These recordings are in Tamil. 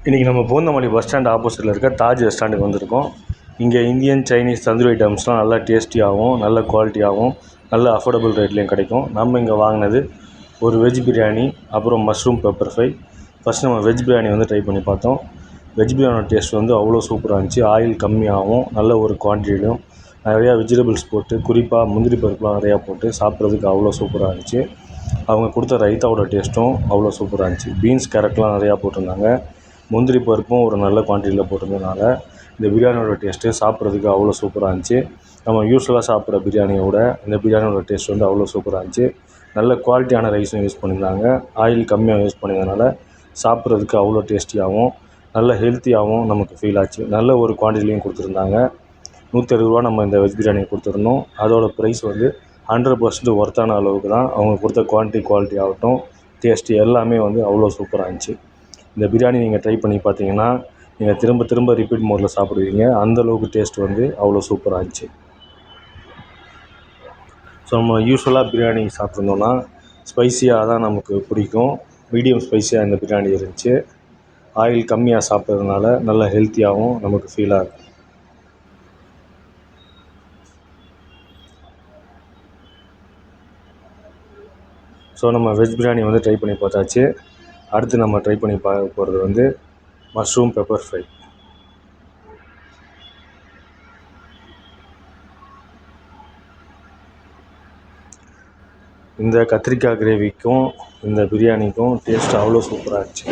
இன்றைக்கி நம்ம பூந்தமல்லி பஸ் ஸ்டாண்ட் ஆப்போசிட்டில் இருக்க தாஜ் ரெஸ்டாரண்ட்டுக்கு வந்திருக்கோம். இங்கே இந்தியன், சைனீஸ், தந்தூரி ஐட்டம்ஸ்லாம் நல்லா டேஸ்டியாகவும் நல்ல குவாலிட்டியாகவும் நல்ல அஃபோர்டபுள் ரேட்லேயும் கிடைக்கும். நம்ம இங்கே வாங்கினது ஒரு வெஜ் பிரியாணி, அப்புறம் மஷ்ரூம் பெப்பர் ஃப்ரை. ஃபஸ்ட் நம்ம வெஜ் பிரியாணி ட்ரை பண்ணி பார்த்தோம். வெஜ் பிரியாணியோட டேஸ்ட் அவ்வளோ சூப்பராக இருந்துச்சு. ஆயில் கம்மியாகவும் நல்ல ஒரு குவான்டிட்டியிலும் நிறையா வெஜிடபிள்ஸ் போட்டு, குறிப்பாக முந்திரி பருப்புலாம் நிறையா போட்டு சாப்பிட்றதுக்கு அவ்வளோ சூப்பராக இருந்துச்சு. அவங்க கொடுத்த ரைத்தாவோட டேஸ்ட்டும் அவ்வளோ சூப்பராக இருந்துச்சு. பீன்ஸ், கேரட்லாம் நிறையா போட்டிருந்தாங்க. முந்திரி பருப்பும் ஒரு நல்ல குவான்டிட்டியில் போட்டிருந்ததுனால இந்த பிரியாணியோட டேஸ்ட்டு சாப்பிட்றதுக்கு அவ்வளோ சூப்பராக இருந்துச்சு. நம்ம யூஸ்வலாக சாப்பிட்ற பிரியாணியை விட இந்த பிரியாணியோட டேஸ்ட் அவ்வளோ சூப்பராக இருந்துச்சு. நல்ல குவாலிட்டியான ரைஸும் யூஸ் பண்ணியிருந்தாங்க. ஆயில் கம்மியாக யூஸ் பண்ணியிருந்ததுனால சாப்பிட்றதுக்கு அவ்வளோ டேஸ்டியாகவும் நல்ல ஹெல்த்தியாகவும் நமக்கு ஃபீல் ஆச்சு. நல்ல ஒரு குவான்டிட்டிலையும் கொடுத்துருந்தாங்க. 160 ரூபா நம்ம இந்த வெஜ் பிரியாணி கொடுத்துருந்தோம். அதோட ப்ரைஸ் 100% ஒர்த்தான அளவுக்கு தான். அவங்க கொடுத்த குவாலிட்டி ஆகட்டும், டேஸ்ட்டு எல்லாமே அவ்வளோ சூப்பராக இருந்துச்சு. இந்த பிரியாணி நீங்கள் ட்ரை பண்ணி பார்த்தீங்கன்னா நீங்கள் திரும்ப திரும்ப ரிப்பீட் மோடில் சாப்பிடுவீங்க. அந்தளவுக்கு டேஸ்ட் அவ்வளோ சூப்பராக இருந்துச்சு. ஸோ நம்ம யூஸ்வலாக பிரியாணி சாப்பிட்ருந்தோன்னா ஸ்பைஸியாக தான் நமக்கு பிடிக்கும். மீடியம் ஸ்பைஸியாக இந்த பிரியாணி இருந்துச்சு. ஆயில் கம்மியாக சாப்பிட்றதுனால நல்ல ஹெல்த்தியாகவும் நமக்கு ஃபீல் ஆகும். ஸோ நம்ம வெஜ் பிரியாணி ட்ரை பண்ணி பார்த்தாச்சு. அடுத்து நம்ம ட்ரை பண்ணி பார்க்க போகிறது மஷ்ரூம் பெப்பர் ஃப்ரை. இந்த கத்திரிக்காய் கிரேவிக்கும் இந்த பிரியாணிக்கும் டேஸ்ட் அவ்வளோ சூப்பராக இருந்துச்சு.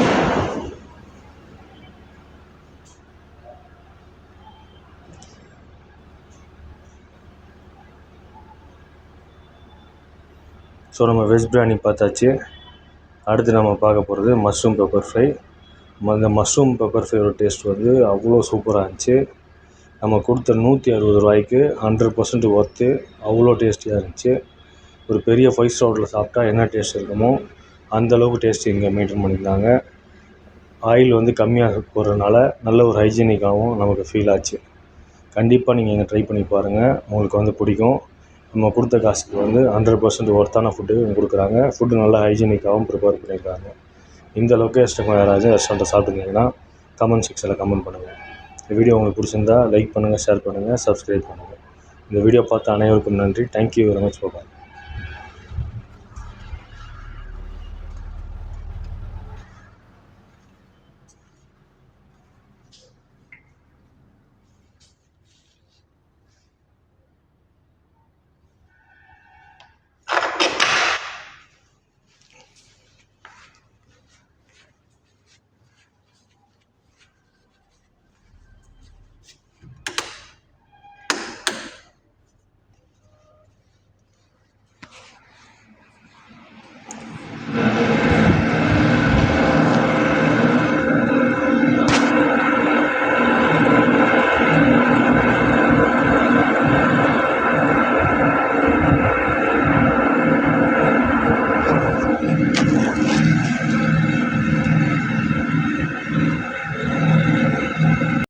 ஸோ நம்ம வெஜ் பிரியாணி பார்த்தாச்சு. அடுத்து நம்ம பார்க்க போகிறது மஷ்ரூம் பெப்பர் ஃப்ரை. அந்த மஷ்ரூம் பெப்பர் ஃப்ரையோட டேஸ்ட் அவ்வளோ சூப்பராக இருந்துச்சு. நம்ம கொடுத்த 160 ரூபாய்க்கு 100% ஒர்த்து. அவ்வளோ டேஸ்டியாக இருந்துச்சு. ஒரு பெரிய 5 ஸ்டார் ஹோட்டலில் சாப்பிட்டா என்ன டேஸ்ட் இருக்குமோ அந்தளவுக்கு டேஸ்ட் இங்கே மெயின்டைன் பண்ணியிருந்தாங்க. ஆயில் கம்மியாக போடுறதுனால நல்ல ஒரு ஹைஜீனிக்காகவும் நமக்கு ஃபீல் ஆச்சு. கண்டிப்பாக நீங்கள் இங்கே ட்ரை பண்ணி பாருங்கள். உங்களுக்கு பிடிக்கும். நம்ம கொடுத்த காசுக்கு 100% ஒர்த்தான ஃபுட்டு கொடுக்குறாங்க. ஃபுட்டு நல்லா ஹைஜீனிக்காகவும் ப்ரிப்பேர் பண்ணியிருக்காங்க. இந்த லொக்கேஷனுக்கு யாராச்சும் ரெஸ்டாரண்ட்டை சாப்பிட்டுருந்தீங்கன்னா கமெண்ட் செக்ஷனில் கமெண்ட் பண்ணுங்கள். இந்த வீடியோ உங்களுக்கு பிடிச்சிருந்தா லைக் பண்ணுங்கள், ஷேர் பண்ணுங்கள், சப்ஸ்கிரைப் பண்ணுங்கள். இந்த வீடியோ பார்த்த அனைவருக்கும் நன்றி. Thank you very much. பாய்.